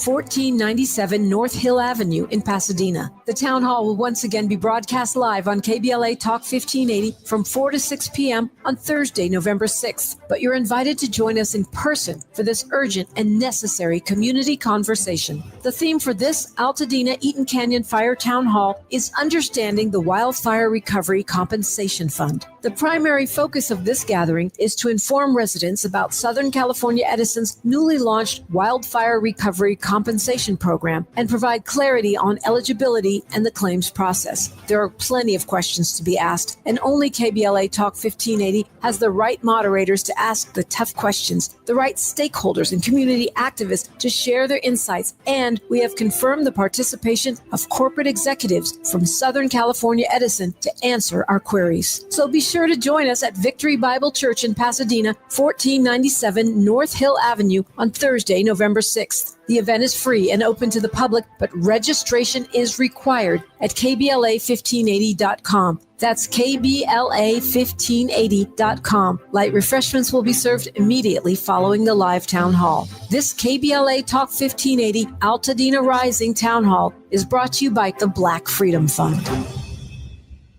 1497 North Hill Avenue in Pasadena. The town hall will once again be broadcast live on KBLA Talk 1580 from 4 to 6 p.m. on Thursday, November 6th. But you're invited to join us in person for this urgent and necessary community conversation. The theme for this Altadena Eaton Canyon Fire Town Hall is Understanding the Wildfire Recovery Compensation Fund. The primary focus of this gathering is to inform residents about Southern California Edison's newly launched Wildfire Recovery Compensation Program and provide clarity on eligibility and the claims process. There are plenty of questions to be asked, and only KBLA Talk 1580 has the right moderators to ask the tough questions, the right stakeholders and community activists to share their insights, and we have confirmed the participation of corporate executives from Southern California Edison to answer our queries. So be sure to join us at Victory Bible Church in Pasadena, 1497 North Hill Avenue on Thursday, November 6th. The event is free and open to the public, but registration is required at KBLA1580.com. That's KBLA1580.com. Light refreshments will be served immediately following the live town hall. This KBLA Talk 1580 Altadena Rising Town Hall is brought to you by the Black Freedom Fund.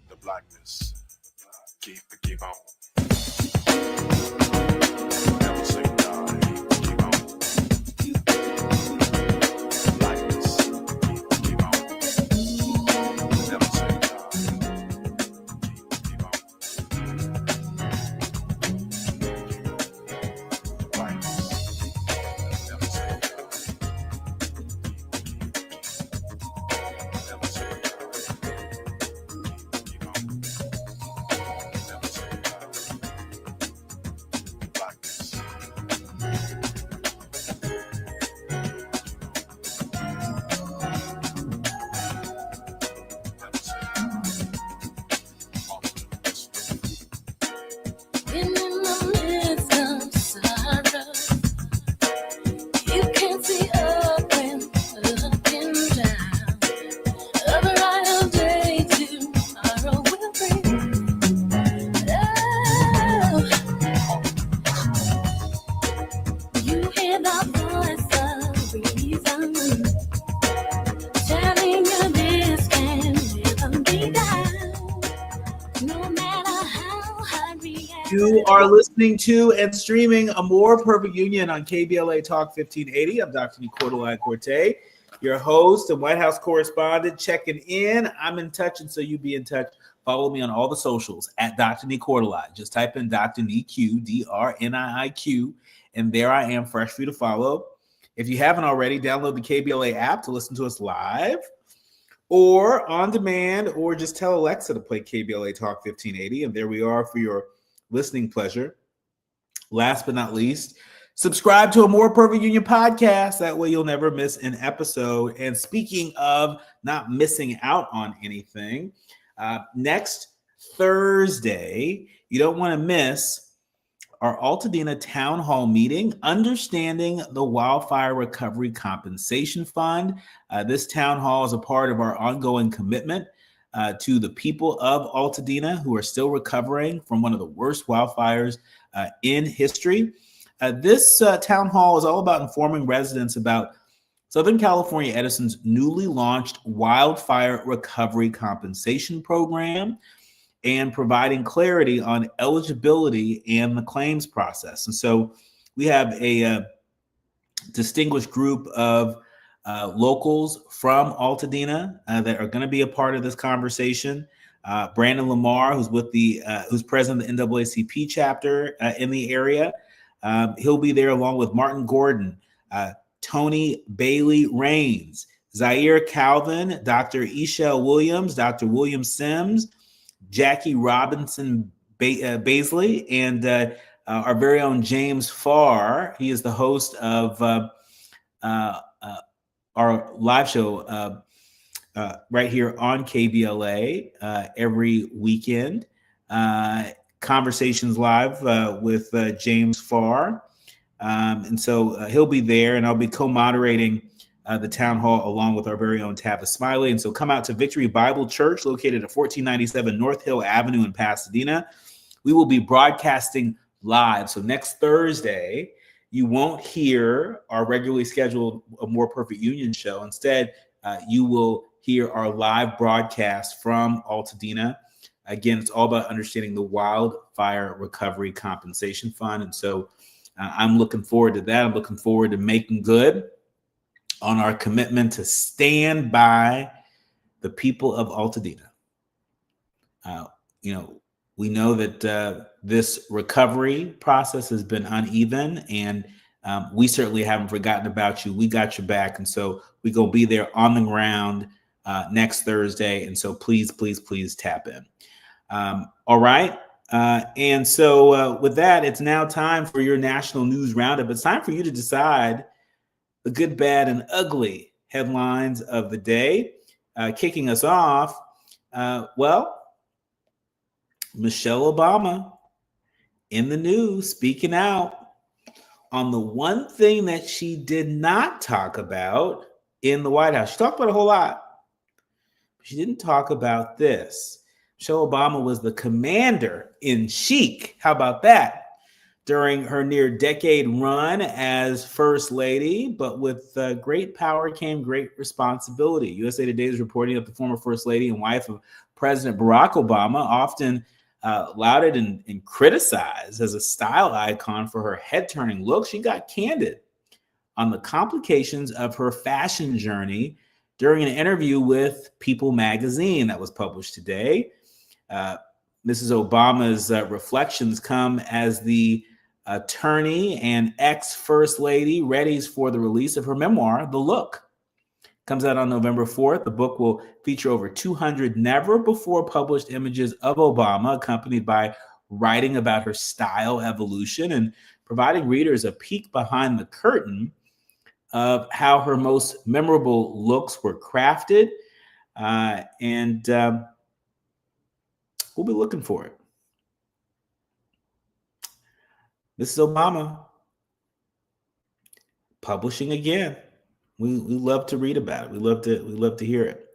The blackness. Keep on. Never say die. Keep on. Blackness. Keep on. Never say die. Keep on. Blackness. Never say die. Never say die. Keep on. Never say die. Blackness. Never say die. In the midst of sorrow, you can see up and down. A brighter day tomorrow will bring. Oh, you hear the voice of reason telling you this can never be done. No matter how hard react. You are listening to and streaming A More Perfect Union on KBLA Talk 1580. I'm Dr. Nii-Quartelai Quartey, your host and White House correspondent, checking in. I'm in touch, and so you be in touch. Follow me on all the socials at Dr. Nii-Quartelai. Just type in Dr. Nii-Q, DRNIIQ, and there I am, fresh for you to follow. If you haven't already, download the KBLA app to listen to us live or on demand, or just tell Alexa to play KBLA Talk 1580, and there we are for your listening pleasure. Last but not least, subscribe to A More Perfect Union podcast. That way you'll never miss an episode. And speaking of not missing out on anything, next Thursday, you don't want to miss our Altadena Town Hall meeting, Understanding the Wildfire Recovery Compensation Fund. This town hall is a part of our ongoing commitment to the people of Altadena who are still recovering from one of the worst wildfires in history. This town hall is all about informing residents about Southern California Edison's newly launched Wildfire Recovery Compensation Program and providing clarity on eligibility and the claims process. And so we have a distinguished group of locals from Altadena that are going to be a part of this conversation. Brandon Lamar, who's with who's president of the NAACP chapter in the area. He'll be there along with Martin Gordon, Tony Bailey Rains, Zaire Calvin, Dr. Ishel Williams, Dr. William Sims, Jackie Robinson Baisley, and our very own James Farr. He is the host of our live show right here on KBLA every weekend. Conversations Live with James Farr. And so he'll be there, and I'll be co-moderating the town hall along with our very own Tavis Smiley. And so come out to Victory Bible Church located at 1497 North Hill Avenue in Pasadena. We will be broadcasting live. So next Thursday, you won't hear our regularly scheduled A More Perfect Union show. Instead, you will hear our live broadcast from Altadena. Again, it's all about understanding the Wildfire Recovery Compensation Fund. And so I'm looking forward to that. I'm looking forward to making good on our commitment to stand by the people of Altadena. We know that this recovery process has been uneven, and we certainly haven't forgotten about you. We got your back. And so we're going to be there on the ground next Thursday. And so please tap in. All right. And so with that, it's now time for your national news roundup. It's time for you to decide the good, bad, and ugly headlines of the day. Kicking us off, Michelle Obama in the news, speaking out on the one thing that she did not talk about in the White House. She talked about a whole lot, but she didn't talk about this. Michelle Obama was the commander-in-chief. How about that? During her near-decade run as First Lady, but with great power came great responsibility. USA Today is reporting that the former First Lady and wife of President Barack Obama often lauded and criticized as a style icon for her head-turning look. She got candid on the complications of her fashion journey during an interview with People magazine that was published today. Mrs. Obama's reflections come as the attorney and ex-First Lady readies for the release of her memoir, The Look. Comes out on November 4th. The book will feature over 200 never-before-published images of Obama, accompanied by writing about her style evolution and providing readers a peek behind the curtain of how her most memorable looks were crafted. And we'll be looking for it. Mrs. Obama publishing again. We love to read about it. We love to hear it.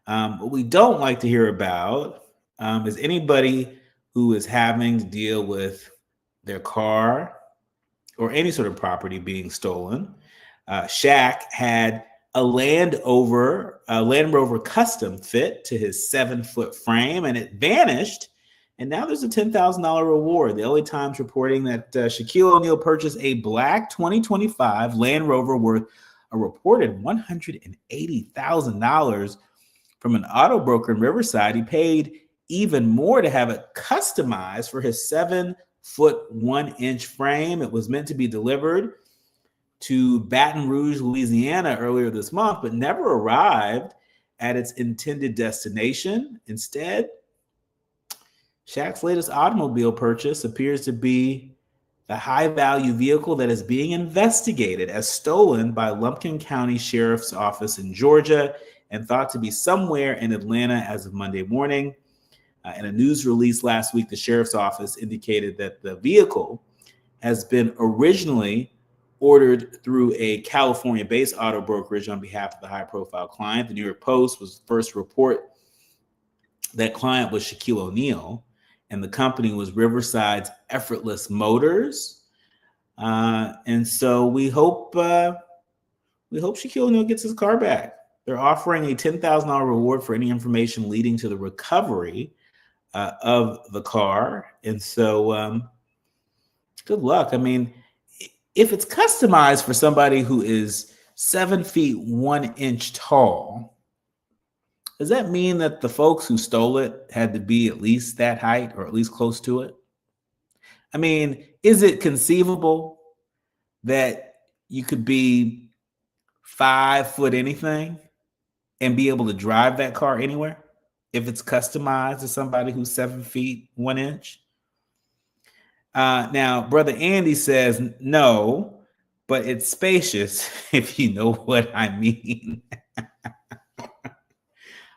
What we don't like to hear about is anybody who is having to deal with their car or any sort of property being stolen. Shaq had a Land Rover Custom fit to his 7-foot frame, and it vanished. And now there's a $10,000 reward. The LA Times reporting that Shaquille O'Neal purchased a black 2025 Land Rover worth a reported $180,000 from an auto broker in Riverside. He paid even more to have it customized for his 7-foot 1-inch frame. It was meant to be delivered to Baton Rouge, Louisiana earlier this month, but never arrived at its intended destination. Instead, Shaq's latest automobile purchase appears to be the high-value vehicle that is being investigated as stolen by Lumpkin County Sheriff's Office in Georgia and thought to be somewhere in Atlanta as of Monday morning. In a news release last week, the Sheriff's Office indicated that the vehicle has been originally ordered through a California-based auto brokerage on behalf of the high-profile client. The New York Post was the first to report that client was Shaquille O'Neal, and the company was Riverside's Effortless Motors. And so we hope Shaquille O'Neal gets his car back. They're offering a $10,000 reward for any information leading to the recovery of the car. And so good luck. I mean, if it's customized for somebody who is 7 feet 1 inch tall, does that mean that the folks who stole it had to be at least that height or at least close to it? I mean, is it conceivable that you could be 5 foot anything and be able to drive that car anywhere if it's customized to somebody who's 7 feet 1 inch? Now, Brother Andy says no, but it's spacious, if you know what I mean.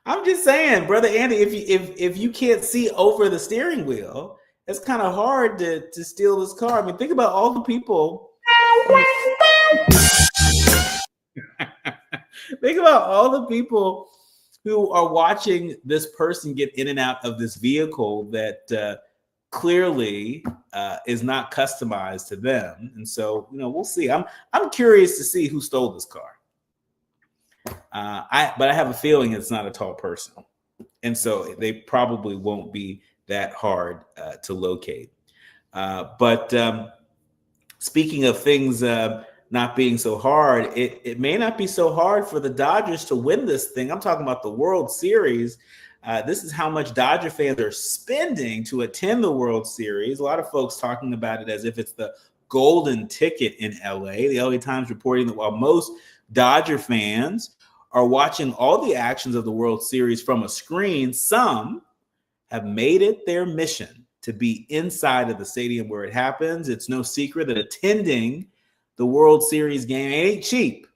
I'm just saying, Brother Andy, if you can't see over the steering wheel, it's kind of hard to steal this car. I mean, think about all the people. Think about all the people who are watching this person get in and out of this vehicle that clearly is not customized to them. And so, we'll see. I'm curious to see who stole this car. But I have a feeling it's not a tall person. And so they probably won't be that hard to locate. But speaking of things not being so hard, it may not be so hard for the Dodgers to win this thing. I'm talking about the World Series. This is how much Dodger fans are spending to attend the World Series. A lot of folks talking about it as if it's the golden ticket in LA. The LA Times reporting that while most Dodger fans are watching all the actions of the World Series from a screen, some have made it their mission to be inside of the stadium where it happens. It's no secret that attending the World Series game ain't cheap.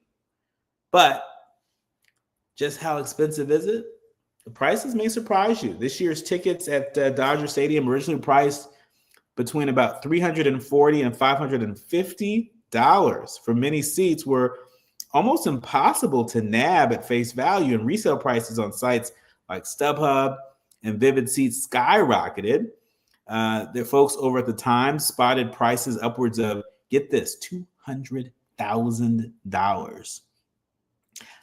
But just how expensive is it? The prices may surprise you. This year's tickets at Dodger Stadium originally priced between about $340 and $550. For many seats were almost impossible to nab at face value, and resale prices on sites like StubHub and Vivid Seats skyrocketed. The folks over at the Times spotted prices upwards of, get this, $200,000.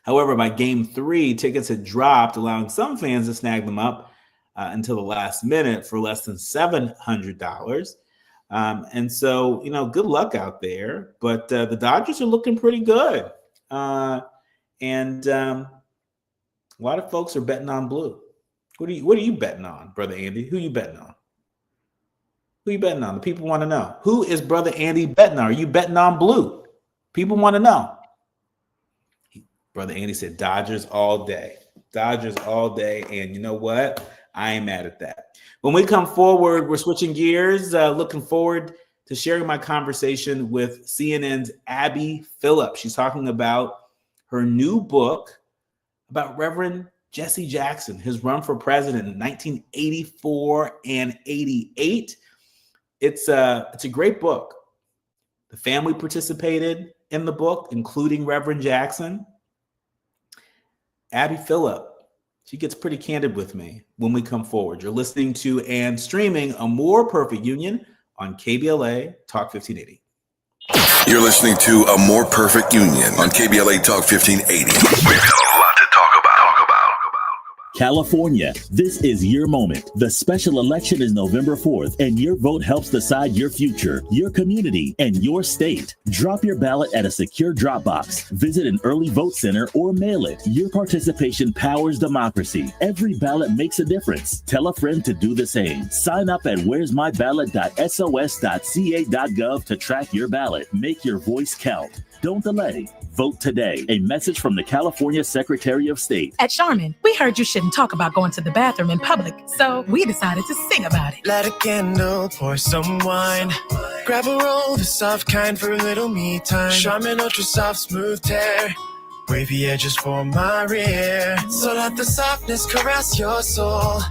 However, by game 3, tickets had dropped, allowing some fans to snag them up until the last minute for less than $700. And so, good luck out there. But the Dodgers are looking pretty good. And a lot of folks are betting on blue. What are you betting on, Brother Andy? Who you betting on? Who you betting on? The people want to know. Who is Brother Andy betting on? Are you betting on blue? People want to know. Brother Andy said Dodgers all day. Dodgers all day. And you know what? I ain't mad at that. When we come forward, we're switching gears. Looking forward to sharing my conversation with CNN's Abby Phillip. She's talking about her new book about Reverend Jesse Jackson, his run for president in 1984 and 88. It's a great book. The family participated in the book, including Reverend Jackson. Abby Phillip, she gets pretty candid with me when we come forward. You're listening to and streaming A More Perfect Union on KBLA Talk 1580. You're listening to A More Perfect Union on KBLA Talk 1580. We've got a lot to talk about. California, this is your moment. The special election is November 4th, and your vote helps decide your future, your community, and your state. Drop your ballot at a secure drop box. Visit an early vote center or mail it. Your participation powers democracy. Every ballot makes a difference. Tell a friend to do the same. Sign up at where'smyballot.sos.ca.gov to track your ballot. Make your voice count. Don't delay. Vote today. A message from the California Secretary of State. At Charmin, we heard you shouldn't talk about going to the bathroom in public, so we decided to sing about it. Light a candle, pour some wine. Grab a roll, the soft kind for a little me time. Charmin Ultra Soft Smooth Tear. Wavy edges for my rear. So let the softness caress your soul.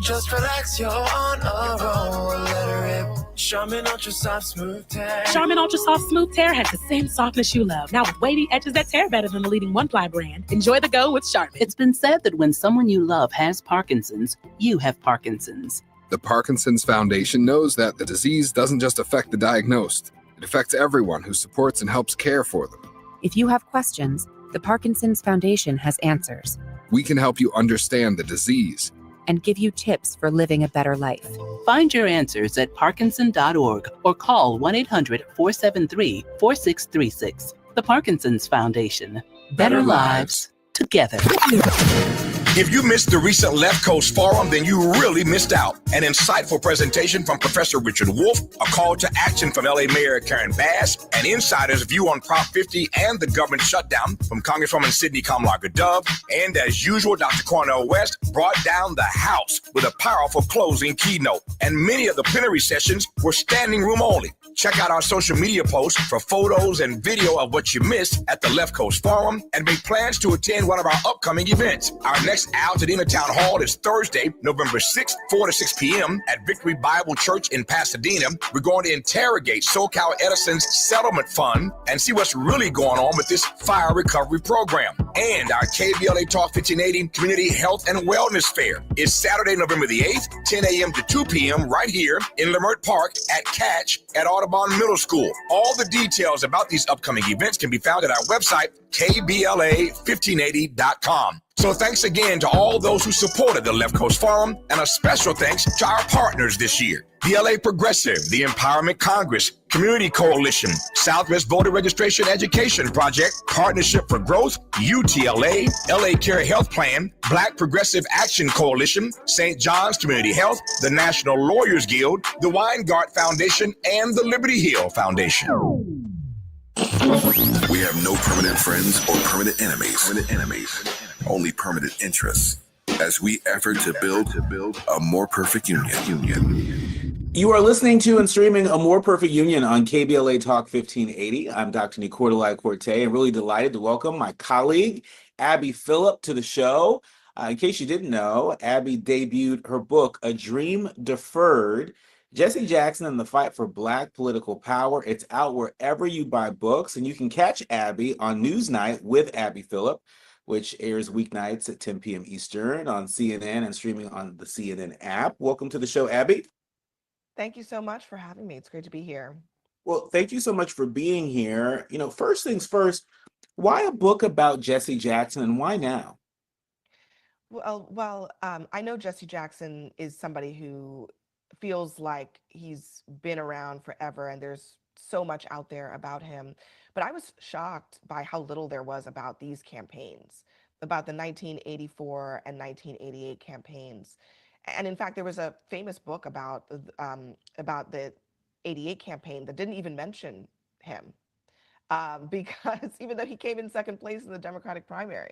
Just relax, you're on a roll. Let her rip. Charmin Ultra Soft Smooth Tear. Charmin Ultra Soft Smooth Tear has the same softness you love, now with wavy edges that tear better than the leading one-ply brand. Enjoy the go with Charmin. It's been said that when someone you love has Parkinson's, you have Parkinson's. The Parkinson's Foundation knows that the disease doesn't just affect the diagnosed. It affects everyone who supports and helps care for them. If you have questions, the Parkinson's Foundation has answers. We can help you understand the disease and give you tips for living a better life. Find your answers at parkinson.org or call 1-800-473-4636. The Parkinson's Foundation. Better lives together. If you missed the recent Left Coast Forum, then you really missed out. An insightful presentation from Professor Richard Wolff, a call to action from LA Mayor Karen Bass, an insider's view on Prop 50 and the government shutdown from Congresswoman Sidney Kamlager-Dove, and as usual, Dr. Cornel West brought down the House with a powerful closing keynote. And many of the plenary sessions were standing room only. Check out our social media posts for photos and video of what you missed at the Left Coast Forum and make plans to attend one of our upcoming events. Our next Altadena Town Hall is Thursday, November 6th, 4 to 6 p.m. at Victory Bible Church in Pasadena. We're going to interrogate SoCal Edison's settlement fund and see what's really going on with this fire recovery program. And our KBLA Talk 1580 Community Health and Wellness Fair is Saturday, November the 8th, 10 a.m. to 2 p.m. right here in Lamert Park at Catch at Audubon Middle School. All the details about these upcoming events can be found at our website, KBLA1580.com. So thanks again to all those who supported the Left Coast Forum, and a special thanks to our partners this year. The LA Progressive, the Empowerment Congress, Community Coalition, Southwest Voter Registration Education Project, Partnership for Growth, UTLA, LA Care Health Plan, Black Progressive Action Coalition, St. John's Community Health, the National Lawyers Guild, the Weingart Foundation, and the Liberty Hill Foundation. We have no permanent friends or permanent enemies. Only permanent interests as we effort to build a more perfect union. You are listening to and streaming A More Perfect Union on KBLA Talk 1580. I'm Dr. Nii-Quartelai Quartey. I'm really delighted to welcome my colleague, Abby Phillip, to the show. In case you didn't know, Abby debuted her book, A Dream Deferred, Jesse Jackson and the Fight for Black Political Power. It's out wherever you buy books, and you can catch Abby on Newsnight with Abby Phillip, which airs weeknights at 10 p.m. Eastern on CNN and streaming on the CNN app. Welcome to the show, Abby. Thank you so much for having me. It's great to be here. Well, thank you so much for being here. You know, first things first, why a book about Jesse Jackson and why now? Well, I know Jesse Jackson is somebody who feels like he's been around forever and there's so much out there about him. But I was shocked by how little there was about these campaigns, about the 1984 and 1988 campaigns. And in fact, there was a famous book about the 88 campaign that didn't even mention him because even though he came in second place in the Democratic primary.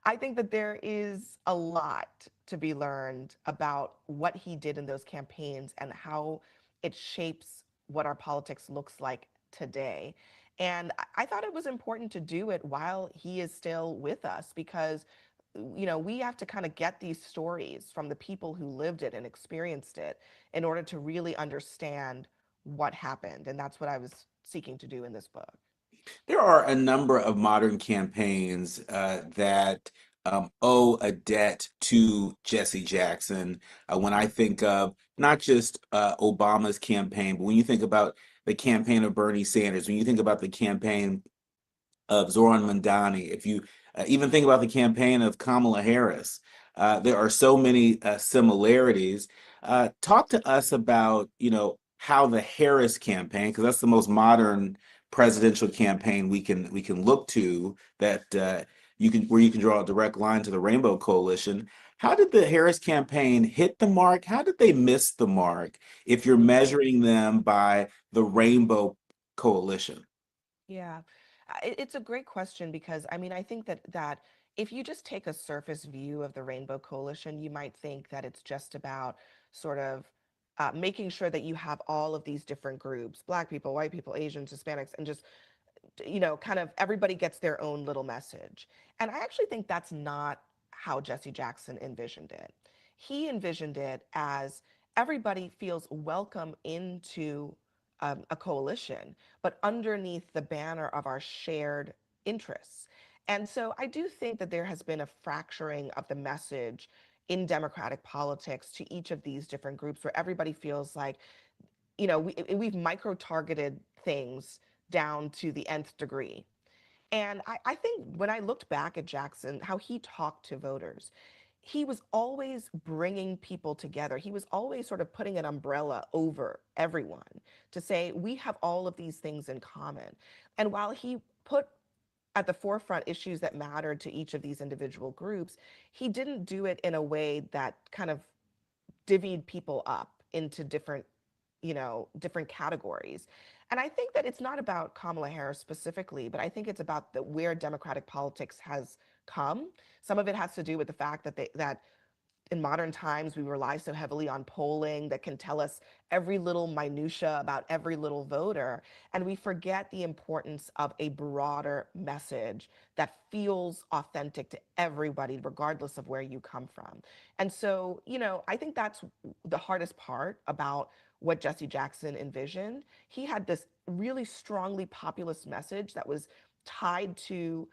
I think that there is a lot to be learned about what he did in those campaigns and how it shapes what our politics looks like today. And I thought it was important to do it while he is still with us because, you know, we have to kind of get these stories from the people who lived it and experienced it in order to really understand what happened. And that's what I was seeking to do in this book. There are a number of modern campaigns that owe a debt to Jesse Jackson. When I think of not just Obama's campaign, but when you think about the campaign of Bernie Sanders, when you think about the campaign of Zoran Mandani, if you even think about the campaign of Kamala Harris, there are so many similarities. Talk to us about, you know, how the Harris campaign, because that's the most modern presidential campaign we can look to, that you can draw a direct line to the Rainbow Coalition. How did the Harris campaign hit the mark? How did they miss the mark if you're measuring them by the Rainbow Coalition? Yeah, it's a great question because I mean, I think that if you just take a surface view of the Rainbow Coalition, you might think that it's just about sort of making sure that you have all of these different groups, Black people, white people, Asians, Hispanics, and just, you know, kind of everybody gets their own little message. And I actually think that's not how Jesse Jackson envisioned it. He envisioned it as everybody feels welcome into a coalition, but underneath the banner of our shared interests. And so I do think that there has been a fracturing of the message in democratic politics to each of these different groups where everybody feels like, you know, we've micro-targeted things down to the nth degree. And I think when I looked back at Jackson, how he talked to voters, he was always bringing people together. He was always sort of putting an umbrella over everyone to say, we have all of these things in common. And while he put at the forefront issues that mattered to each of these individual groups, he didn't do it in a way that kind of divvied people up into different, you know, different categories. And I think that it's not about Kamala Harris specifically, but I think it's about where democratic politics has come. Some of it has to do with the fact that in modern times, we rely so heavily on polling that can tell us every little minutia about every little voter. And we forget the importance of a broader message that feels authentic to everybody, regardless of where you come from. And so, you know, I think that's the hardest part about what Jesse Jackson envisioned. He had this really strongly populist message that was tied to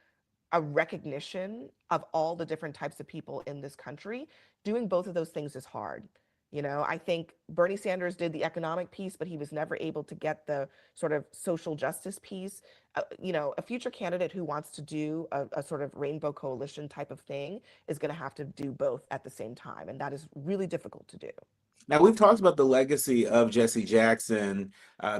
a recognition of all the different types of people in this country. Doing both of those things is hard. I think Bernie Sanders did the economic piece, but he was never able to get the sort of social justice piece. A future candidate who wants to do a sort of rainbow coalition type of thing is going to have to do both at the same time. And that is really difficult to do. Now, we've talked about the legacy of Jesse Jackson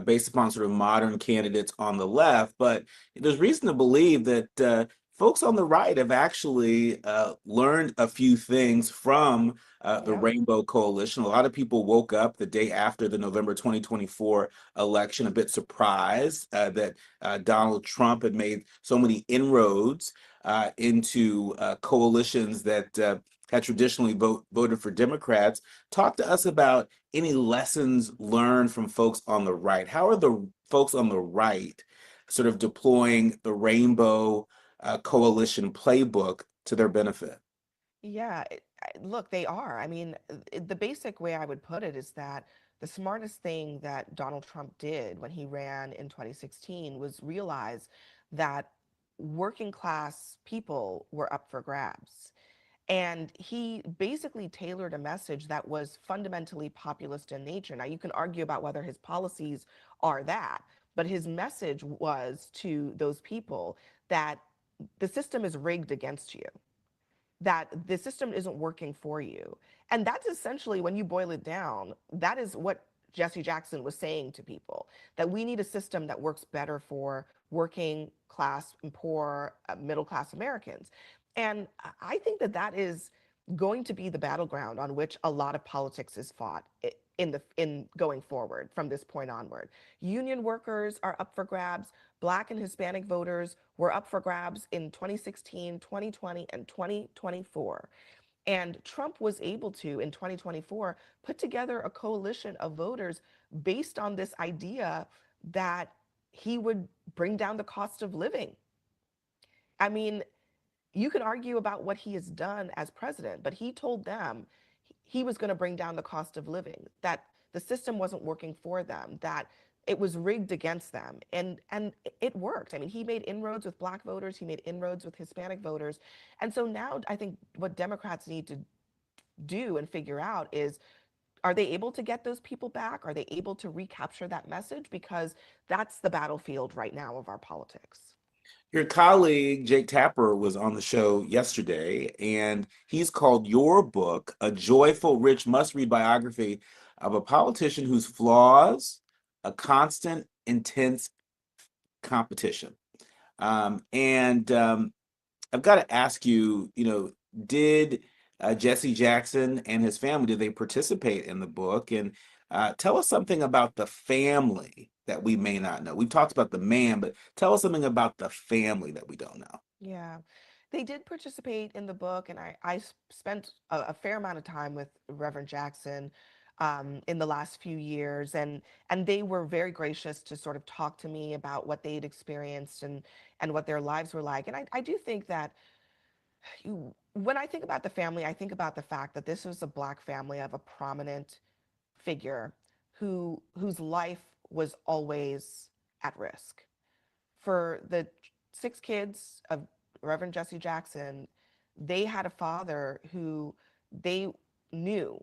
based upon sort of modern candidates on the left, but there's reason to believe that folks on the right have actually learned a few things from the Yep. Rainbow Coalition. A lot of people woke up the day after the November 2024 election a bit surprised that Donald Trump had made so many inroads into coalitions that had traditionally voted for Democrats. Talk to us about any lessons learned from folks on the right. How are the folks on the right sort of deploying the Rainbow Coalition playbook to their benefit? Yeah, look, they are. I mean, the basic way I would put it is that the smartest thing that Donald Trump did when he ran in 2016 was realize that working class people were up for grabs. And he basically tailored a message that was fundamentally populist in nature. Now, you can argue about whether his policies are that, but his message was to those people that the system is rigged against you, that the system isn't working for you. And that's essentially, when you boil it down, that is what Jesse Jackson was saying to people, that we need a system that works better for working class and poor, middle class Americans. And I think that that is going to be the battleground on which a lot of politics is fought in going forward from this point onward. Union workers are up for grabs. Black and Hispanic voters were up for grabs in 2016, 2020, and 2024. And Trump was able to, in 2024, put together a coalition of voters based on this idea that he would bring down the cost of living. I mean, you can argue about what he has done as president, but he told them he was going to bring down the cost of living, that the system wasn't working for them, that it was rigged against them. And it worked. I mean, he made inroads with black voters, he made inroads with Hispanic voters. And so now I think what Democrats need to do and figure out is, are they able to get those people back? Are they able to recapture that message? Because that's the battlefield right now of our politics. Your colleague, Jake Tapper, was on the show yesterday, and he's called your book a joyful, rich, must read biography of a politician whose flaws, a constant, intense competition. And I've got to ask you, did Jesse Jackson and his family, did they participate in the book? And tell us something about the family that we may not know. We've talked about the man, but tell us something about the family that we don't know. Yeah, they did participate in the book, and I spent a fair amount of time with Reverend Jackson in the last few years, and they were very gracious to sort of talk to me about what they'd experienced and what their lives were like. And I do think that when I think about the family, I think about the fact that this was a Black family of a prominent figure whose life was always at risk. For the 6 kids of Reverend Jesse Jackson, they had a father who they knew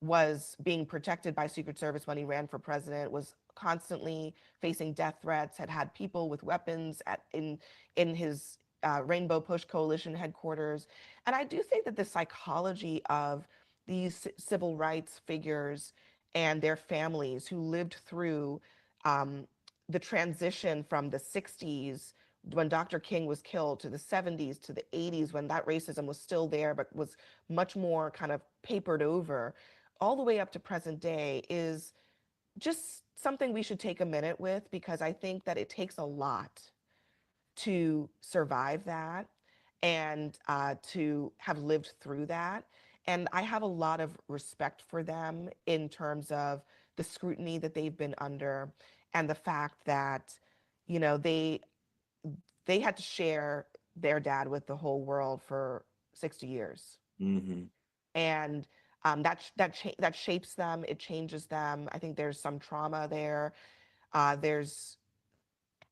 was being protected by Secret Service when he ran for president, was constantly facing death threats, had had people with weapons in his Rainbow Push Coalition headquarters. And I do think that the psychology of these civil rights figures and their families who lived through um, the transition from the 60s when Dr. King was killed to the 70s to the 80s when that racism was still there but was much more kind of papered over, all the way up to present day, is just something we should take a minute with, because I think that it takes a lot to survive that and to have lived through that. And I have a lot of respect for them in terms of the scrutiny that they've been under and the fact that, you know, they had to share their dad with the whole world for 60 years. Mm-hmm. And that shapes them. It changes them. I think there's some trauma there. There's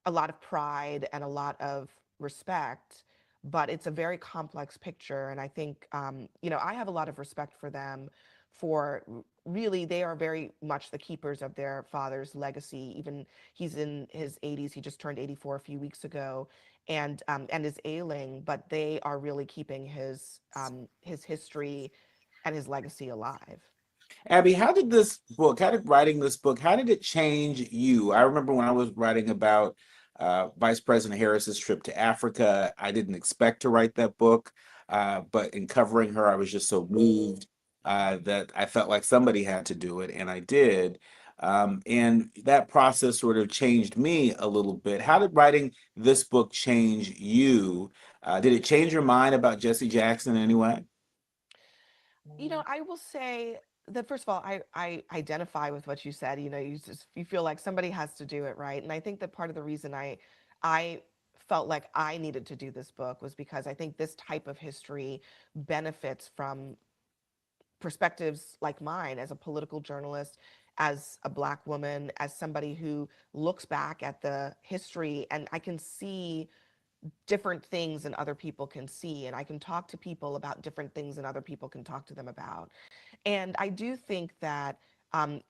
a lot of pride and a lot of respect. but it's a very complex picture. And I think, I have a lot of respect for them for really, they are very much the keepers of their father's legacy. Even he's in his 80s. He just turned 84 a few weeks ago and is ailing, but they are really keeping his history and his legacy alive. Abby, how did writing this book, how did it change you? I remember when I was writing about Vice President Harris's trip to Africa, I didn't expect to write that book, but in covering her, I was just so moved that I felt like somebody had to do it, and I did. And that process sort of changed me a little bit. How did writing this book change you? Did it change your mind about Jesse Jackson in any way? I will say that first of all, I identify with what you said. You feel like somebody has to do it, right? And I think that part of the reason I felt like I needed to do this book was because I think this type of history benefits from perspectives like mine as a political journalist, as a Black woman, as somebody who looks back at the history, and I can see different things than other people can see, and I can talk to people about different things than other people can talk to them about. And I do think that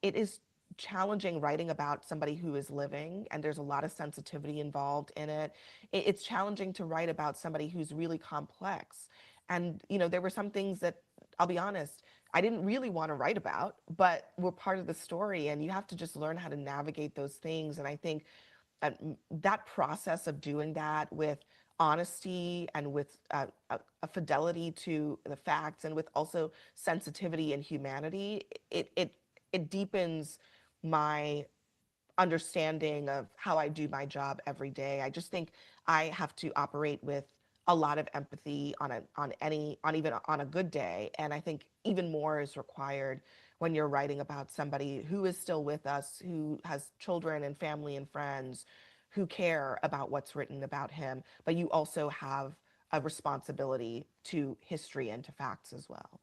it is challenging writing about somebody who is living, and there's a lot of sensitivity involved in it. It's challenging to write about somebody who's really complex. And, there were some things that, I'll be honest, I didn't really want to write about, but were part of the story. And you have to just learn how to navigate those things. And I think that process of doing that with honesty and with a fidelity to the facts and with also sensitivity and humanity, it deepens my understanding of how I do my job every day. I just think I have to operate with a lot of empathy even on a good day, and I think even more is required when you're writing about somebody who is still with us, who has children and family and friends who care about what's written about him, but you also have a responsibility to history and to facts as well.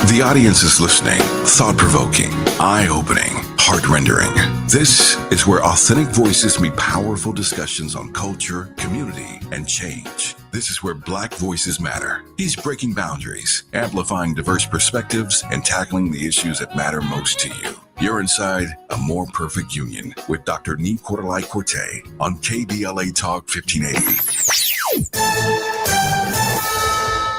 The audience is listening, thought-provoking, eye-opening, heart-rendering. This is where authentic voices meet powerful discussions on culture, community, and change. This is where Black voices matter. He's breaking boundaries, amplifying diverse perspectives, and tackling the issues that matter most to you. You're inside A More Perfect Union with Dr. Nii-Quartelai Quartey on KBLA Talk 1580.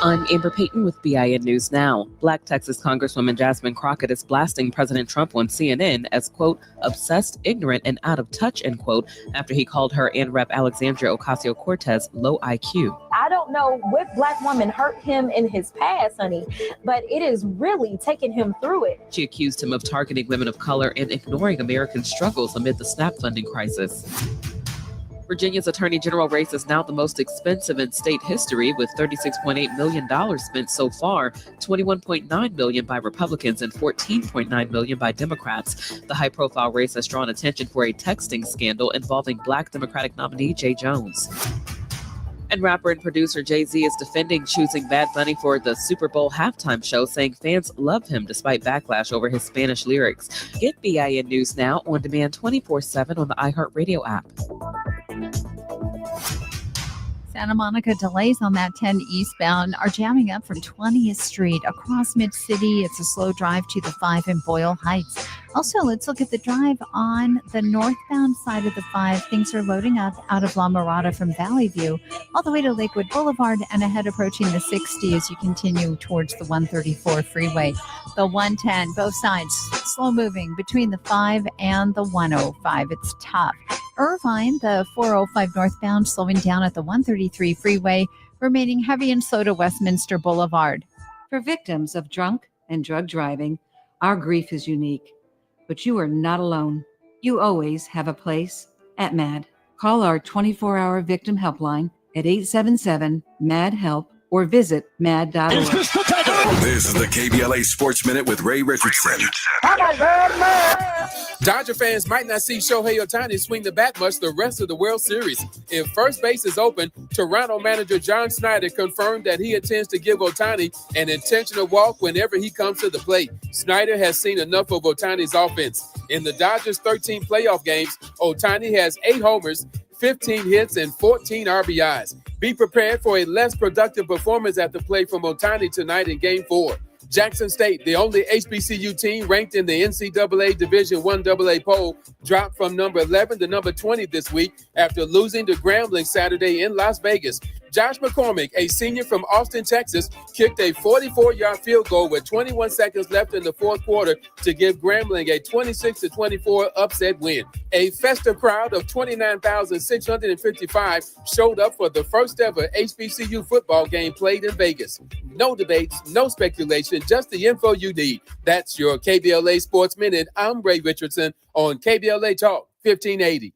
I'm Amber Payton with BIN News Now. Black Texas Congresswoman Jasmine Crockett is blasting President Trump on CNN as, quote, obsessed, ignorant, and out of touch, end quote, after he called her and Rep. Alexandria Ocasio-Cortez low IQ. I don't know what Black woman hurt him in his past, honey, but it is really taking him through it. She accused him of targeting women of color and ignoring American struggles amid the SNAP funding crisis. Virginia's Attorney General race is now the most expensive in state history, with $36.8 million spent so far, $21.9 million by Republicans and $14.9 million by Democrats. The high-profile race has drawn attention for a texting scandal involving Black Democratic nominee Jay Jones. And rapper and producer Jay-Z is defending choosing Bad Bunny for the Super Bowl halftime show, saying fans love him despite backlash over his Spanish lyrics. Get BIN News Now on demand 24/7 on the iHeartRadio app. Santa Monica delays on that 10 eastbound are jamming up from 20th Street across Mid-City. It's a slow drive to the 5 in Boyle Heights. Also, let's look at the drive on the northbound side of the 5. Things are loading up out of La Mirada from Valley View all the way to Lakewood Boulevard and ahead approaching the 60 as you continue towards the 134 freeway. The 110, both sides slow moving between the 5 and the 105. It's tough. Irvine, the 405 northbound, slowing down at the 133 freeway, remaining heavy and slow to Westminster Boulevard. For victims of drunk and drug driving, our grief is unique, but you are not alone. You always have a place at MAD. Call our 24-hour victim helpline at 877-MAD-HELP or visit mad.org. This is the KBLA Sports Minute with Ray Richardson. Dodger fans might not see Shohei Ohtani swing the bat much the rest of the World Series. If first base is open, Toronto manager John Snyder confirmed that he intends to give Ohtani an intentional walk whenever he comes to the plate. Snyder has seen enough of Ohtani's offense. In the Dodgers' 13 playoff games, Ohtani has 8 homers, 15 hits, and 14 RBIs. Be prepared for a less productive performance at the plate from Otani tonight in Game 4. Jackson State, the only HBCU team ranked in the NCAA Division I AA poll, dropped from number 11 to number 20 this week after losing to Grambling Saturday in Las Vegas. Josh McCormick, a senior from Austin, Texas, kicked a 44-yard field goal with 21 seconds left in the fourth quarter to give Grambling a 26-24 upset win. A festive crowd of 29,655 showed up for the first ever HBCU football game played in Vegas. No debates, no speculation, just the info you need. That's your KBLA Sports Minute. I'm Ray Richardson on KBLA Talk 1580.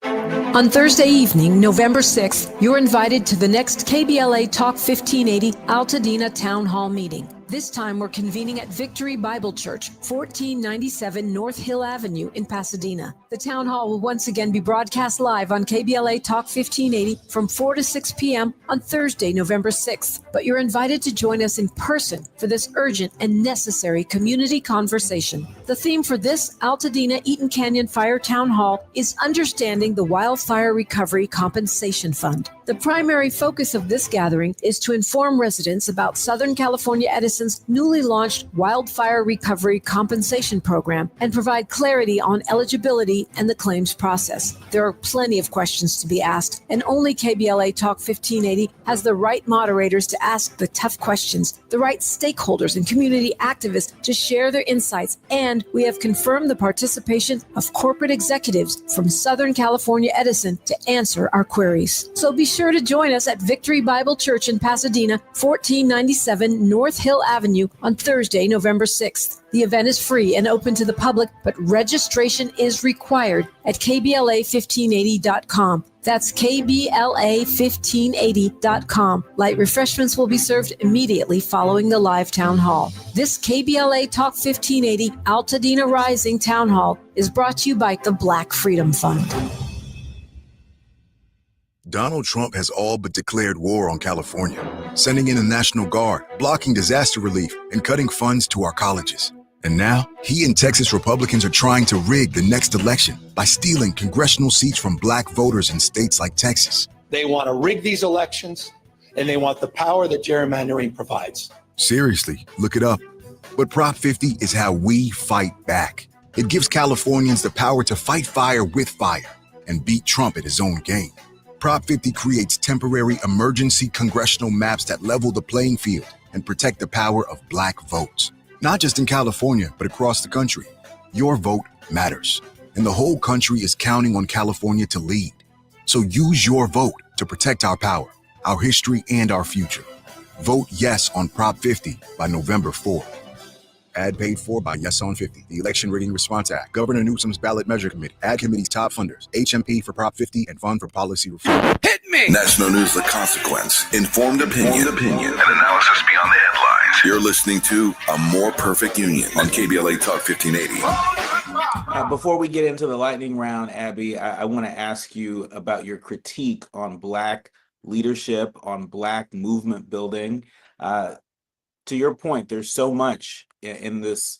On Thursday evening, November 6th, you're invited to the next KBLA Talk 1580 Altadena Town Hall meeting. This time, we're convening at Victory Bible Church, 1497 North Hill Avenue in Pasadena. The town hall will once again be broadcast live on KBLA Talk 1580 from 4 to 6 p.m. on Thursday, November 6th. But you're invited to join us in person for this urgent and necessary community conversation. The theme for this Altadena Eaton Canyon Fire Town Hall is Understanding the Wildfire Recovery Compensation Fund. The primary focus of this gathering is to inform residents about Southern California Edison's newly launched Wildfire Recovery Compensation Program and provide clarity on eligibility and the claims process. There are plenty of questions to be asked, and only KBLA Talk 1580 has the right moderators to ask the tough questions, the right stakeholders and community activists to share their insights, and we have confirmed the participation of corporate executives from Southern California Edison to answer our queries. So be sure to join us at Victory Bible Church in Pasadena, 1497 North Hill Avenue on Thursday, November 6th. The event is free and open to the public, but registration is required at KBLA1580.com. That's KBLA1580.com. Light refreshments will be served immediately following the live town hall. This KBLA Talk 1580 Altadena Rising Town Hall is brought to you by the Black Freedom Fund. Donald Trump has all but declared war on California, sending in the National Guard, blocking disaster relief, and cutting funds to our colleges. And now, he and Texas Republicans are trying to rig the next election by stealing congressional seats from black voters in states like Texas. They want to rig these elections, and they want the power that gerrymandering provides. Seriously, look it up. But Prop 50 is how we fight back. It gives Californians the power to fight fire with fire and beat Trump at his own game. Prop 50 creates temporary emergency congressional maps that level the playing field and protect the power of black votes. Not just in California, but across the country. Your vote matters, and the whole country is counting on California to lead. So use your vote to protect our power, our history, and our future. Vote yes on Prop 50 by November 4th. Ad paid for by Yes on 50, the Election Rigging Response Act, Governor Newsom's Ballot Measure Committee, Ad Committee's top funders, HMP for Prop 50, and Fund for Policy Reform. Hit me! National News The Consequence. Informed opinion. And analysis beyond the headlines. You're listening to A More Perfect Union on KBLA Talk 1580. Before we get into the lightning round, Abby, I want to ask you about your critique on Black leadership, on Black movement building. To your point, there's so much in this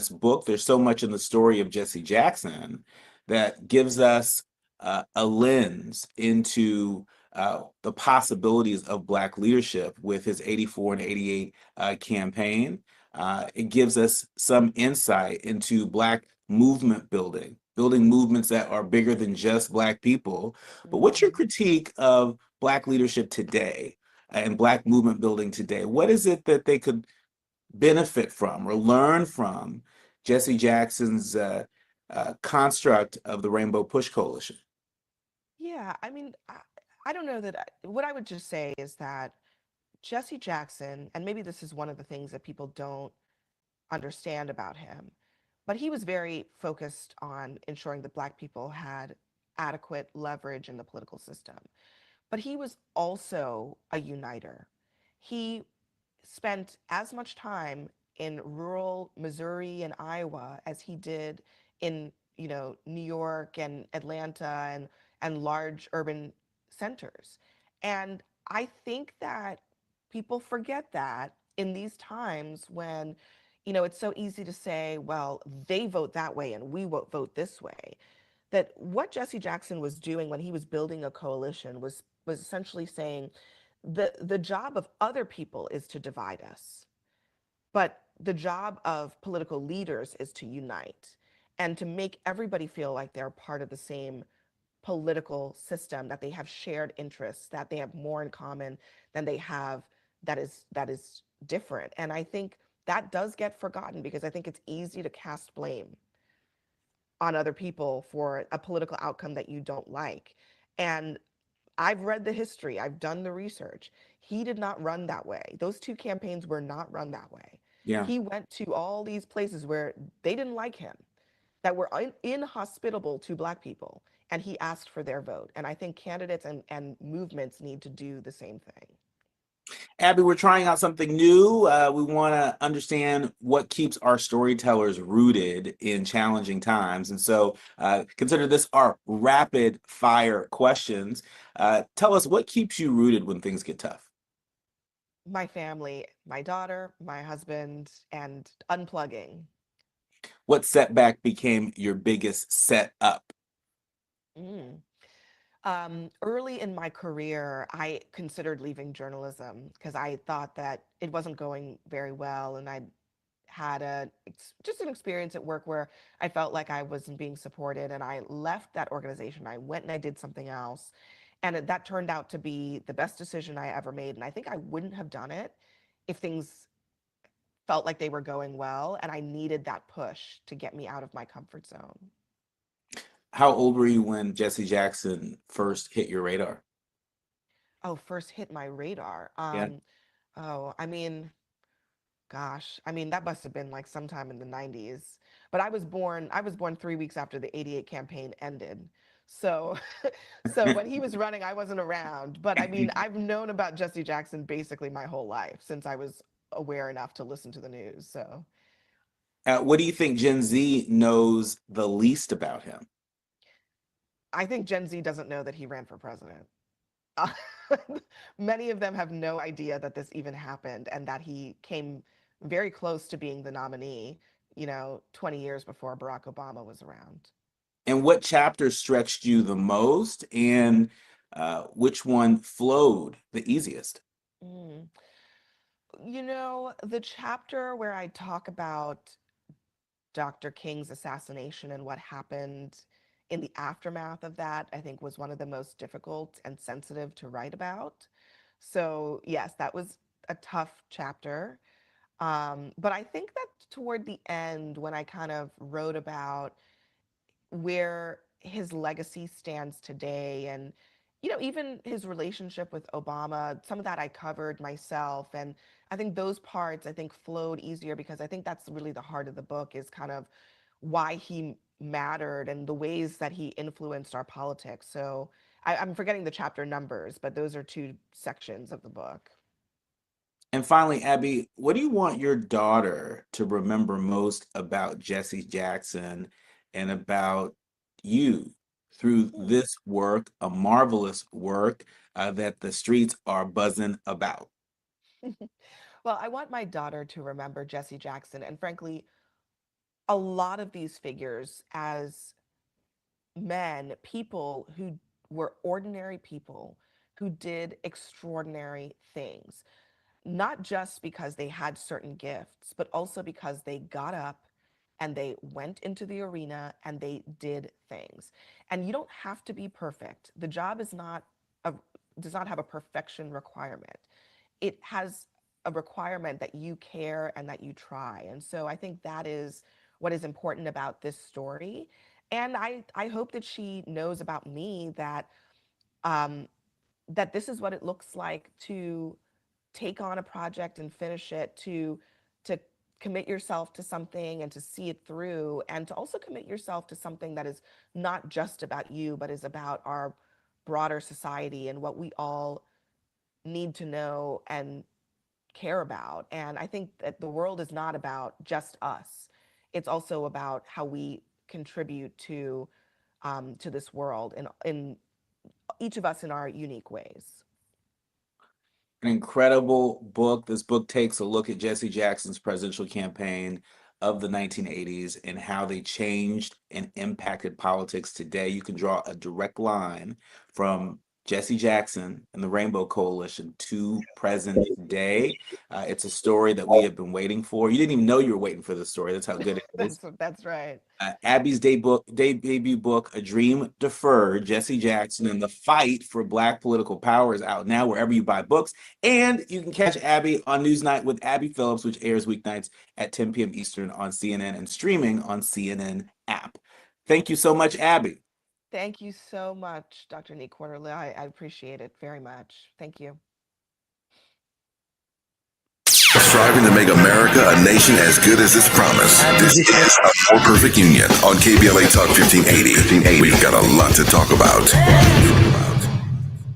book. There's so much in the story of Jesse Jackson that gives us a lens into the possibilities of Black leadership with his 84 and 88 campaign. It gives us some insight into Black movement building movements that are bigger than just Black people. But what's your critique of Black leadership today and Black movement building today? What is it that they could benefit from or learn from Jesse Jackson's construct of the Rainbow Push Coalition? Yeah, I mean, I don't know that. What I would just say is that Jesse Jackson, and maybe this is one of the things that people don't understand about him, but he was very focused on ensuring that Black people had adequate leverage in the political system. But he was also a uniter. He spent as much time in rural Missouri and Iowa as he did in, New York and Atlanta and large urban centers. And I think that people forget that in these times when, it's so easy to say, well, they vote that way and we won't vote this way. that what Jesse Jackson was doing when he was building a coalition was essentially saying the job of other people is to divide us, but the job of political leaders is to unite and to make everybody feel like they're part of the same political system, that they have shared interests, that they have more in common than they have that is different. And I think that does get forgotten because I think it's easy to cast blame on other people for a political outcome that you don't like. And I've read the history, I've done the research. He did not run that way. Those two campaigns were not run that way. Yeah. He went to all these places where they didn't like him, that were inhospitable to Black people, and he asked for their vote. And I think candidates and movements need to do the same thing. Abby, we're trying out something new. We want to understand what keeps our storytellers rooted in challenging times. And so consider this our rapid fire questions. Tell us what keeps you rooted when things get tough. My family, my daughter, my husband, and unplugging. What setback became your biggest setup? Mm. Early in my career, I considered leaving journalism because I thought that it wasn't going very well, and I had just an experience at work where I felt like I wasn't being supported, and I left that organization. I went and I did something else, and that turned out to be the best decision I ever made. And I think I wouldn't have done it if things felt like they were going well, and I needed that push to get me out of my comfort zone. How old were you when Jesse Jackson first hit your radar? Oh, first hit my radar. Yeah. I mean, gosh, I mean, that must have been like sometime in the 90s. But I was born 3 weeks after the '88 campaign ended. So, so when he was running, I wasn't around. But I mean, I've known about Jesse Jackson basically my whole life since I was aware enough to listen to the news. So What do you think Gen Z knows the least about him? I think Gen Z doesn't know that he ran for president. Uh, Many of them have no idea that this even happened and that he came very close to being the nominee, 20 years before Barack Obama was around. And what chapter stretched you the most, and which one flowed the easiest? Mm. The chapter where I talk about Dr. King's assassination and what happened in the aftermath of that, I think was one of the most difficult and sensitive to write about. So, yes, that was a tough chapter. But I think that toward the end, when I kind of wrote about where his legacy stands today and even his relationship with Obama, some of that I covered myself, and I think those parts I think flowed easier because I think that's really the heart of the book is kind of why he mattered and the ways that he influenced our politics. So I'm forgetting the chapter numbers, but those are two sections of the book. And finally, Abby, what do you want your daughter to remember most about Jesse Jackson and about you through this work, a marvelous work that the streets are buzzing about? Well, I want my daughter to remember Jesse Jackson and frankly a lot of these figures as men, people who were ordinary people who did extraordinary things, not just because they had certain gifts, but also because they got up and they went into the arena and they did things. And you don't have to be perfect. The job a, does not have a perfection requirement. It has a requirement that you care and that you try. And so I think that is what is important about this story. And I hope that she knows about me um, that this is what it looks like to take on a project and finish it, to commit yourself to something and to see it through, and to also commit yourself to something that is not just about you, but is about our broader society and what we all need to know and care about. And I think that the world is not about just us. It's also about how we contribute to this world in each of us in our unique ways. An incredible book. This book takes a look at Jesse Jackson's presidential campaign of the 1980s and how they changed and impacted politics today. You can draw a direct line from Jesse Jackson and the Rainbow Coalition to present day. It's a story that we have been waiting for. You didn't even know you were waiting for the story. That's how good it is. That's right. Abby's debut book, A Dream Deferred, Jesse Jackson and the Fight for Black Political Power, is out now wherever you buy books. And you can catch Abby on Newsnight with Abby Phillips, which airs weeknights at 10 p.m. Eastern on CNN and streaming on CNN app. Thank you so much, Abby. Thank you so much, Dr. Nii-Quartelai. I appreciate it very much. Thank you. Striving to make America a nation as good as its promise. This is A More Perfect Union on KBLA Talk 1580. We've got a lot to talk about.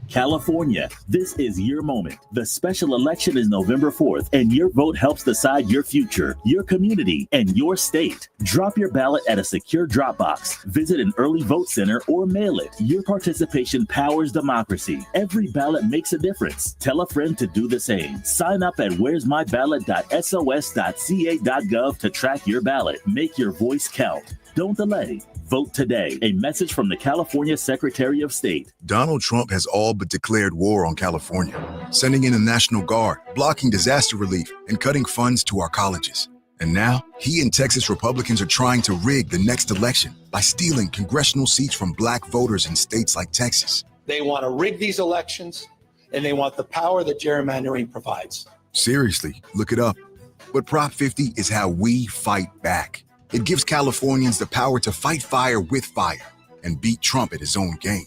California, this is your moment. The special election is November 4th, and your vote helps decide your future, your community, and your state. Drop your ballot at a secure drop box. Visit an early vote center or mail it. Your participation powers democracy. Every ballot makes a difference. Tell a friend to do the same. Sign up at where'smyballot.sos.ca.gov to track your ballot. Make your voice count. Don't delay. Vote today. A message from the California Secretary of State. Donald Trump has all but declared war on California, sending in the National Guard, blocking disaster relief, and cutting funds to our colleges. And now, he and Texas Republicans are trying to rig the next election by stealing congressional seats from Black voters in states like Texas. They want to rig these elections, and they want the power that gerrymandering provides. Seriously, look it up. But Prop 50 is how we fight back. It gives Californians the power to fight fire with fire and beat Trump at his own game.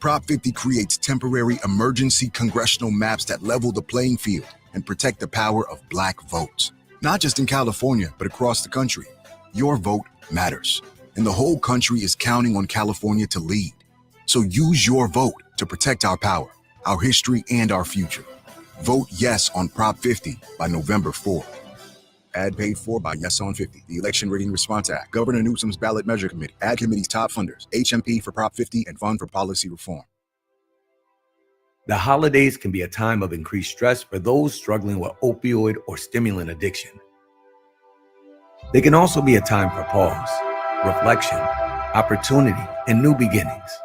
Prop 50 creates temporary emergency congressional maps that level the playing field and protect the power of Black votes. Not just in California, but across the country. Your vote matters, and the whole country is counting on California to lead. So use your vote to protect our power, our history, and our future. Vote yes on Prop 50 by November 4th. Ad paid for by Yes on 50, the Election Rigging Response Act, Governor Newsom's Ballot Measure Committee, Ad Committee's top funders, HMP for Prop 50, and Fund for Policy Reform. The holidays can be a time of increased stress for those struggling with opioid or stimulant addiction. They can also be a time for pause, reflection, opportunity, and new beginnings.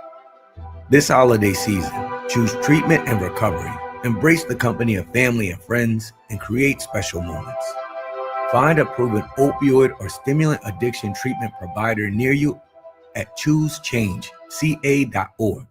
This holiday season, choose treatment and recovery, embrace the company of family and friends, and create special moments. Find a proven opioid or stimulant addiction treatment provider near you at choosechangeca.org.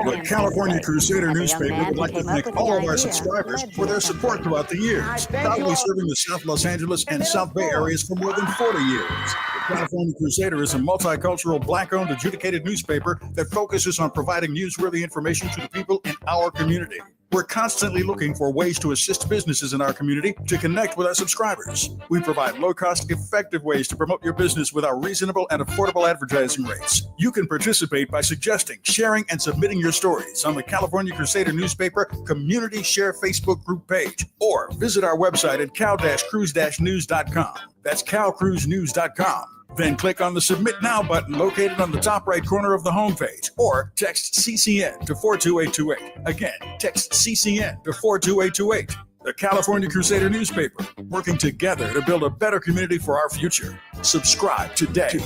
The California Crusader newspaper would like to thank all of our subscribers for their support throughout the years, proudly serving the South Los Angeles and South Bay areas for more than 40 years. The California Crusader is a multicultural, Black-owned, adjudicated newspaper that focuses on providing newsworthy information to the people in our community. We're constantly looking for ways to assist businesses in our community to connect with our subscribers. We provide low-cost, effective ways to promote your business with our reasonable and affordable advertising rates. You can participate by suggesting, sharing, and submitting your stories on the California Crusader newspaper Community Share Facebook group page, or visit our website at cal-cruise-news.com. That's calcruisenews.com. Then click on the Submit Now button located on the top right corner of the homepage, or text CCN to 42828. Again, text CCN to 42828. The California Crusader newspaper, working together to build a better community for our future. Subscribe today.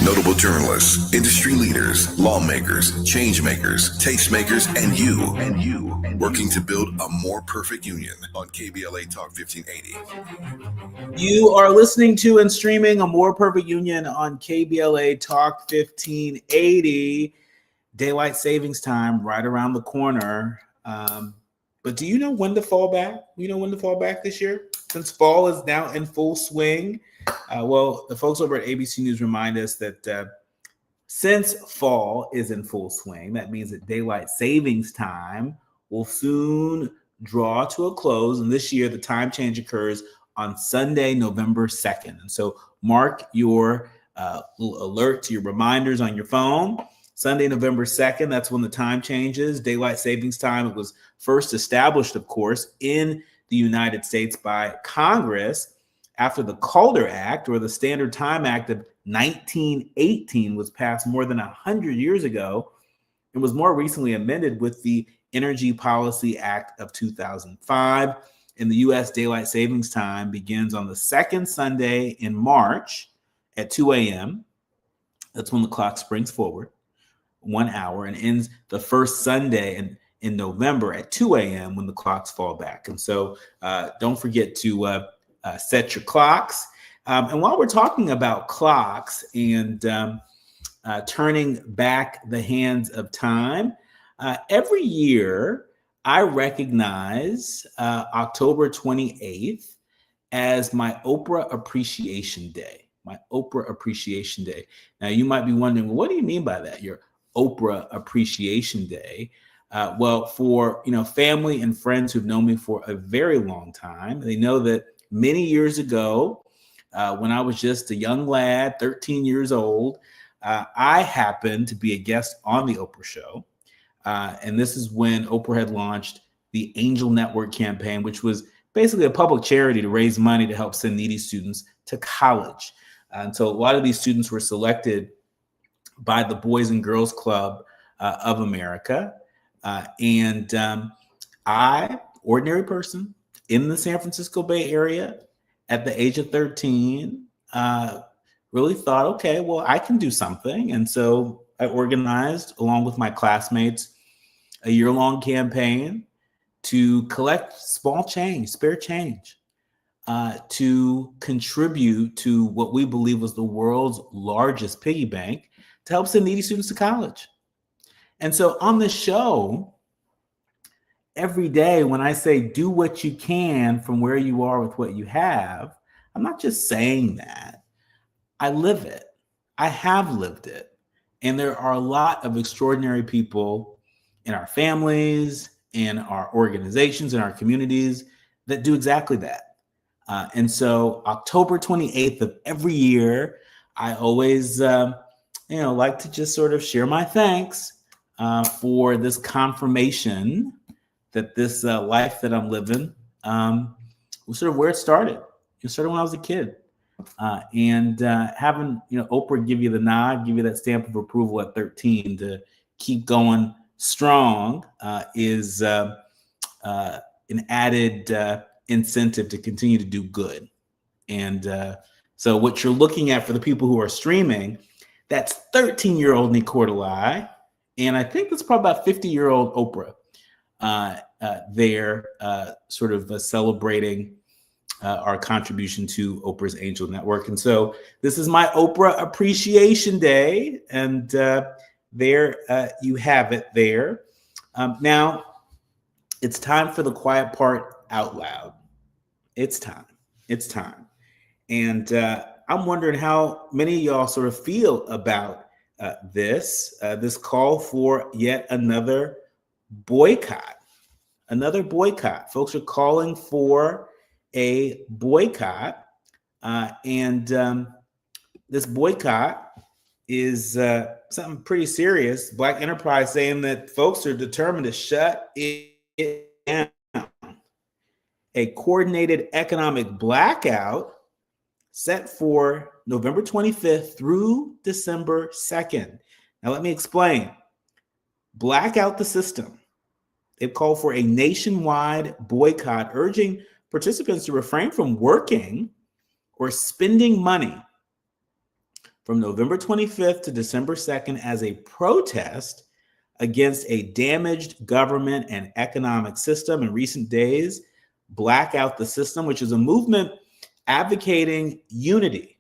Notable journalists, industry leaders, lawmakers, change makers, tastemakers, and you, working to build a more perfect union on KBLA Talk 1580. You are listening to and streaming A More Perfect Union on KBLA Talk 1580. Daylight savings time right around the corner. But do you know when to fall back? You know when to fall back this year? Since fall is now in full swing. Well, the folks over at ABC News remind us that since fall is in full swing, that means that daylight savings time will soon draw to a close. And this year, the time change occurs on Sunday, November 2nd. And so mark your alert to your reminders on your phone. Sunday, November 2nd, that's when the time changes. Daylight savings time, it was first established, of course, in the United States by Congress after the Calder Act, or the Standard Time Act of 1918, was passed more than 100 years ago and was more recently amended with the Energy Policy Act of 2005. And the U.S. Daylight Savings Time begins on the second Sunday in March at 2 a.m. That's when the clock springs forward 1 hour and ends the first Sunday in November at 2 a.m. when the clocks fall back. And so don't forget to set your clocks. And while we're talking about clocks and turning back the hands of time, every year I recognize October 28th as my Oprah Appreciation Day. My Oprah Appreciation Day. Now, you might be wondering, well, what do you mean by that? Your Oprah Appreciation Day. Well, for family and friends who've known me for a very long time, they know that many years ago, when I was just a young lad, 13 years old, I happened to be a guest on the Oprah Show. And this is when Oprah had launched the Angel Network campaign, which was basically a public charity to raise money to help send needy students to college. And so a lot of these students were selected by the Boys and Girls Club of America. And I, ordinary person in the San Francisco Bay Area at the age of 13, really thought, okay, well, I can do something. And so I organized, along with my classmates, a year-long campaign to collect small change, spare change, to contribute to what we believe was the world's largest piggy bank to help send needy students to college. And so on the show, every day when I say do what you can from where you are with what you have, I'm not just saying that. I live it. I have lived it. And there are a lot of extraordinary people in our families, in our organizations, in our communities that do exactly that. And so October 28th of every year, I always like to just sort of share my thanks for this confirmation that this life that I'm living was sort of where it started. It started when I was a kid. And having Oprah give you the nod, give you that stamp of approval at 13 to keep going strong is an added incentive to continue to do good. And so what you're looking at for the people who are streaming, that's 13-year-old Nii-Quartelai, and I think that's probably about 50-year-old Oprah there sort of celebrating our contribution to Oprah's Angel Network. And so this is my Oprah Appreciation Day, and there you have it there. Now, it's time for the quiet part out loud. It's time. It's time. And I'm wondering how many of y'all sort of feel about this call for yet another boycott. Another boycott. Folks are calling for a boycott. And this boycott is something pretty serious. Black Enterprise saying that folks are determined to shut it down. A coordinated economic blackout set for November 25th through December 2nd. Now, let me explain. Blackout the system. They've called for a nationwide boycott, urging participants to refrain from working or spending money from November 25th to December 2nd as a protest against a damaged government and economic system. In recent days, Blackout the System, which is a movement advocating unity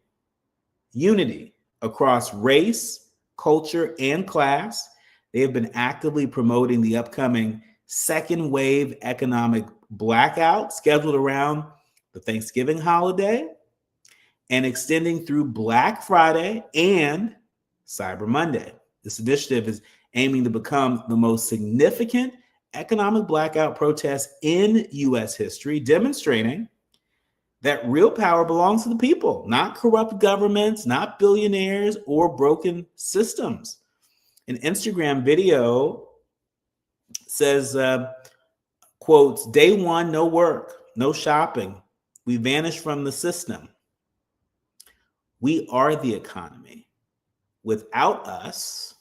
across race, culture, and class. They have been actively promoting the upcoming second wave economic blackout scheduled around the Thanksgiving holiday and extending through Black Friday and Cyber Monday. This initiative is aiming to become the most significant economic blackout protest in U.S. history, demonstrating that real power belongs to the people, not corrupt governments, not billionaires, or broken systems. An Instagram video says, quotes, "Day one, no work, no shopping. We vanish from the system. We are the economy. Without us,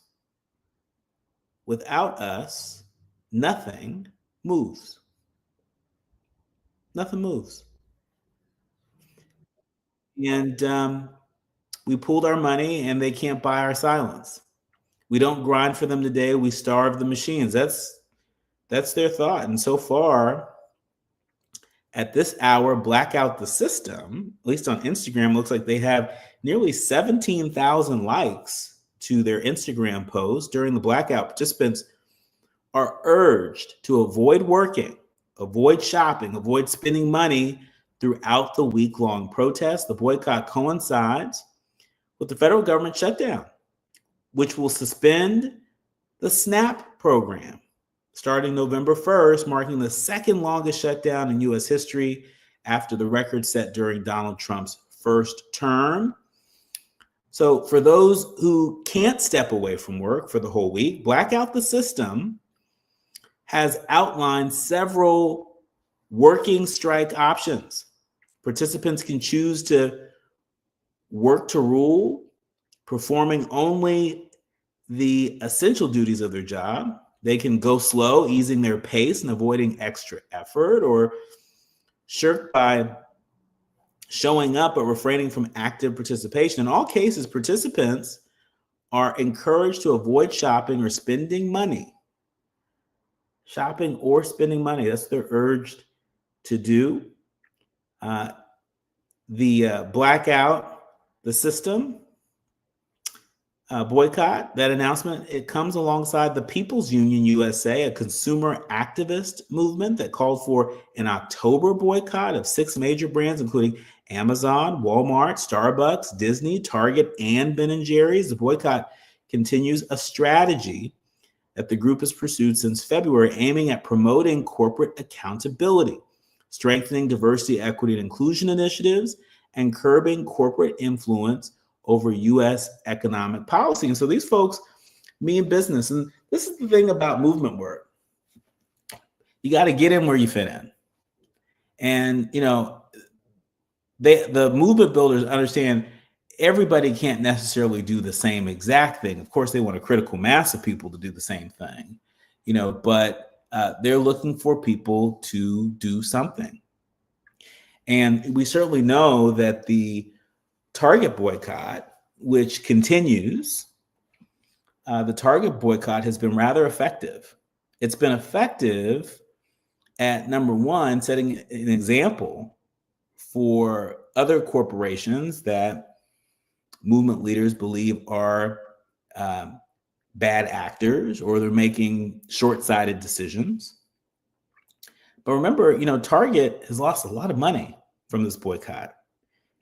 nothing moves. Nothing moves. And we pooled our money and they can't buy our silence. We don't grind for them today. We starve the machines. That's their thought. And so far, at this hour, blackout the system, at least on Instagram, looks like they have nearly 17,000 likes to their Instagram post. During the blackout, participants are urged to avoid working, avoid shopping, avoid spending money throughout the week-long protest. The boycott coincides with the federal government shutdown, which will suspend the SNAP program starting November 1st, marking the second longest shutdown in U.S. history after the record set during Donald Trump's first term. So for those who can't step away from work for the whole week, Blackout the System has outlined several working strike options. Participants can choose to work to rule, performing only the essential duties of their job. They can go slow, easing their pace and avoiding extra effort, or shirk by showing up but refraining from active participation. In all cases, participants are encouraged to avoid shopping or spending money. Shopping or spending money, that's what they're urged to do. The blackout, the system, boycott, that announcement, it comes alongside the People's Union USA, a consumer activist movement that called for an October boycott of 6 major brands, including Amazon, Walmart, Starbucks, Disney, Target, and Ben & Jerry's. The boycott continues a strategy that the group has pursued since February, aiming at promoting corporate accountability, strengthening diversity, equity, and inclusion initiatives, and curbing corporate influence over U.S. economic policy. And so these folks mean business. And this is the thing about movement work. You got to get in where you fit in. And, you know, the movement builders understand everybody can't necessarily do the same exact thing. Of course, they want a critical mass of people to do the same thing, you know, but they're looking for people to do something. And we certainly know that the Target boycott, which continues, the Target boycott has been rather effective. It's been effective at, number one, setting an example for other corporations that movement leaders believe are bad actors, or they're making short-sighted decisions. But remember, you know, Target has lost a lot of money from this boycott.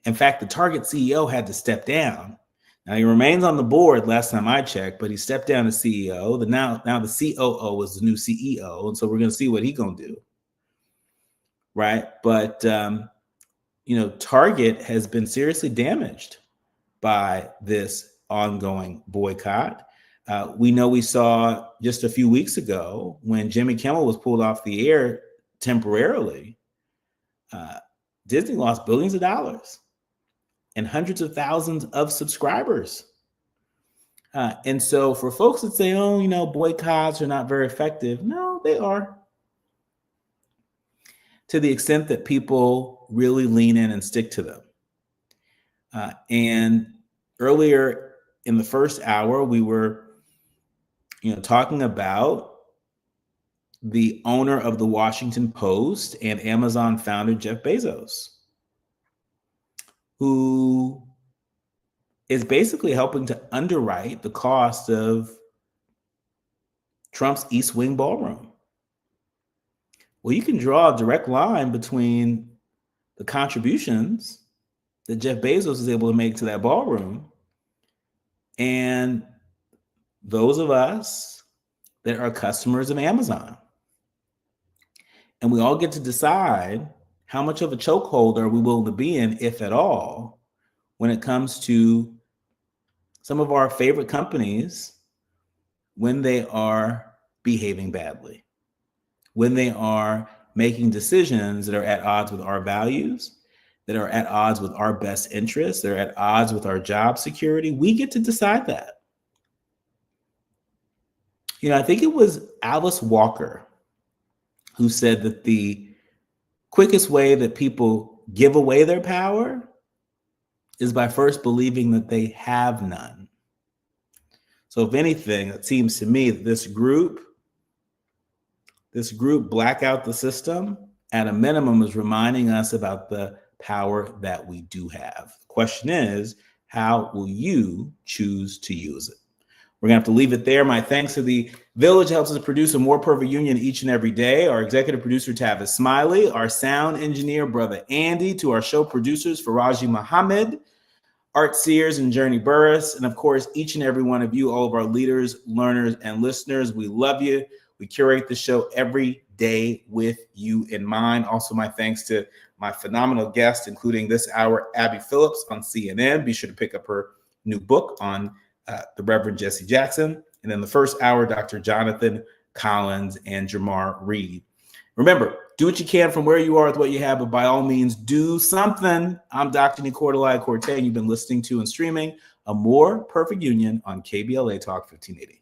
In fact, the Target CEO had to step down. Now, he remains on the board last time I checked, but he stepped down as CEO. Now the COO is the new CEO, and so we're going to see what he's going to do, right? But, you know, Target has been seriously damaged by this ongoing boycott. We know we saw just a few weeks ago when Jimmy Kimmel was pulled off the air temporarily, Disney lost billions of dollars and hundreds of thousands of subscribers. And so for folks that say, oh, you know, boycotts are not very effective, no, they are. To the extent that people really lean in and stick to them. And earlier in the first hour, we were, you know, talking about the owner of the Washington Post and Amazon founder, Jeff Bezos, who is basically helping to underwrite the cost of Trump's East Wing ballroom. Well, you can draw a direct line between the contributions that Jeff Bezos is able to make to that ballroom and those of us that are customers of Amazon. And we all get to decide how much of a chokehold are we willing to be in, if at all, when it comes to some of our favorite companies when they are behaving badly, when they are making decisions that are at odds with our values, that are at odds with our best interests, that are at odds with our job security. We get to decide that. I think it was Alice Walker who said that the quickest way that people give away their power is by first believing that they have none. So if anything, it seems to me that this group Black Out the System, at a minimum, is reminding us about the power that we do have. The question is, how will you choose to use it? We're going to have to leave it there. My thanks to the Village helps us produce a more perfect union each and every day. Our executive producer, Tavis Smiley, our sound engineer, Brother Andy, to our show producers, Faraji Muhammad, Art Sears and Journey Burris, and of course, each and every one of you, all of our leaders, learners, and listeners. We love you. We curate the show every day with you in mind. Also, my thanks to my phenomenal guests, including this hour, Abby Phillips on CNN. Be sure to pick up her new book on the Reverend Jesse Jackson. And then the first hour, Dr. Jonathan Collins and Jamar Reed. Remember, do what you can from where you are with what you have, but by all means, do something. I'm Dr. Nii-Quartelai Quartey, and you've been listening to and streaming A More Perfect Union on KBLA Talk 1580.